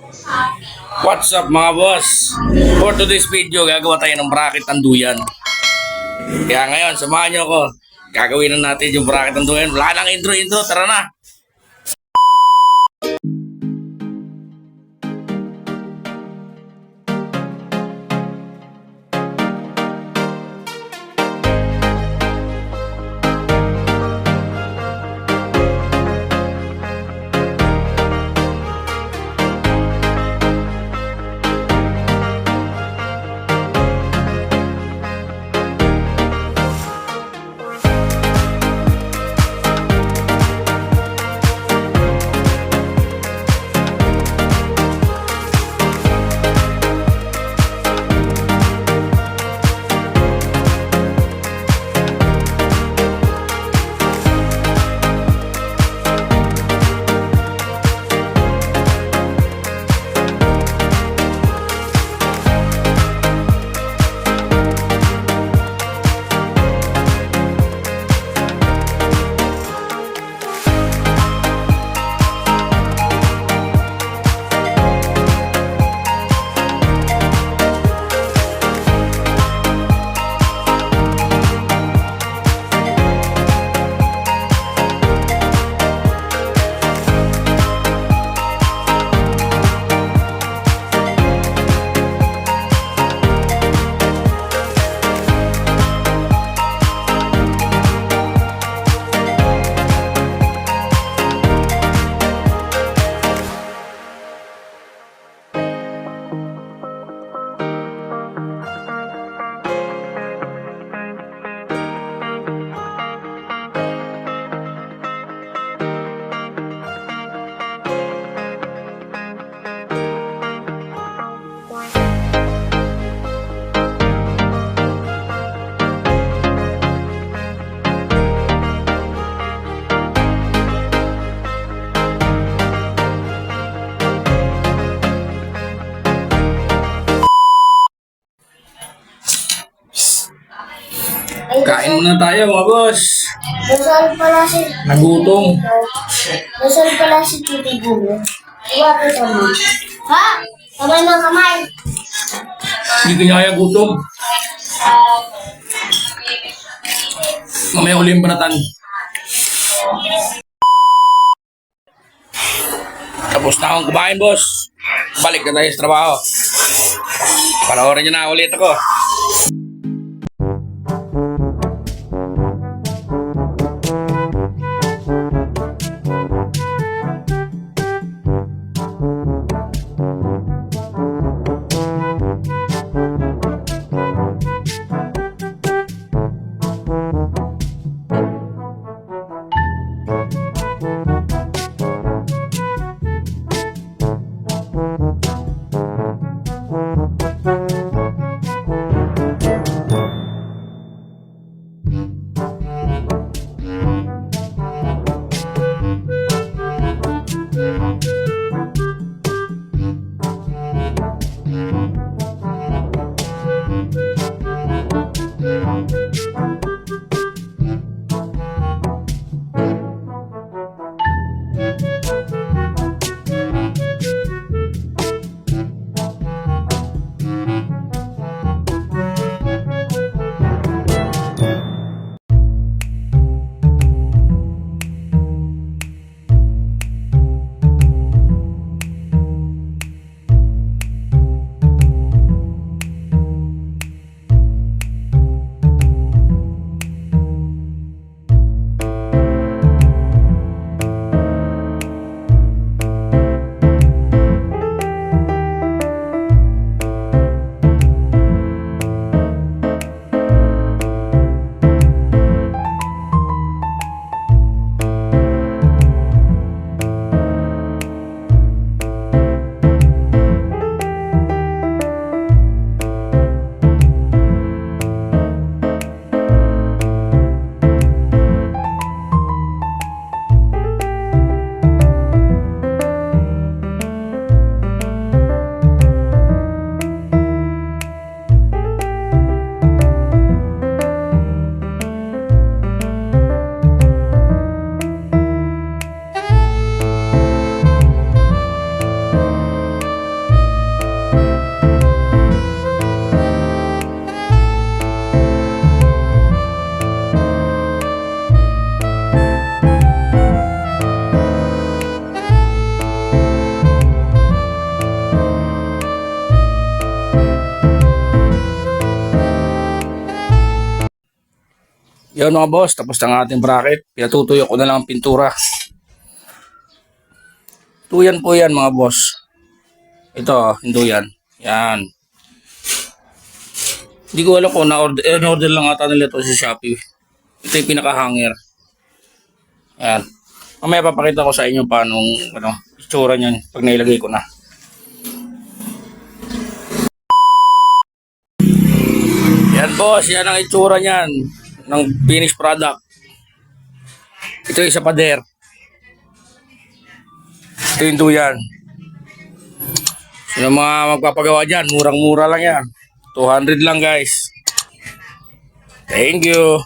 What's up mga boss? For today's video, gagawa tayo ng bracket ng duyan. Kaya ngayon, samahan nyo ako. Gagawin na natin yung bracket ng duyan. Wala nang intro, tara na! Kain muna tayo mga boss. Nasaan pala si... Nagutom. Nasaan pala si Titi Gulo? Iwapit mo. Ha? Kamay ng kamay. Hindi kanya gutom. Mamaya uli yung banatan. Tapos na akong kumain boss. Balik na tayo sa trabaho. Panoorin nyo na ulit ako. Yun mga boss, tapos na ang ating bracket. Pinatutuyo ko na lang ang pintura. Tuyan po yan mga boss. Ito, hinduyan. Yan. Hindi ko alam kung na-order lang ata nila ito sa Shopee. Ito yung pinaka-hanger. Yan. Mamaya papakita ko sa inyo paano itsura niyan pag nailagay ko na. Yan boss, yan ang itsura niyan ng finished product. Ito yung sa pader. Ito yung duyan. Sino mga magpapagawa dyan, murang-mura lang yan. 200 lang guys. Thank you.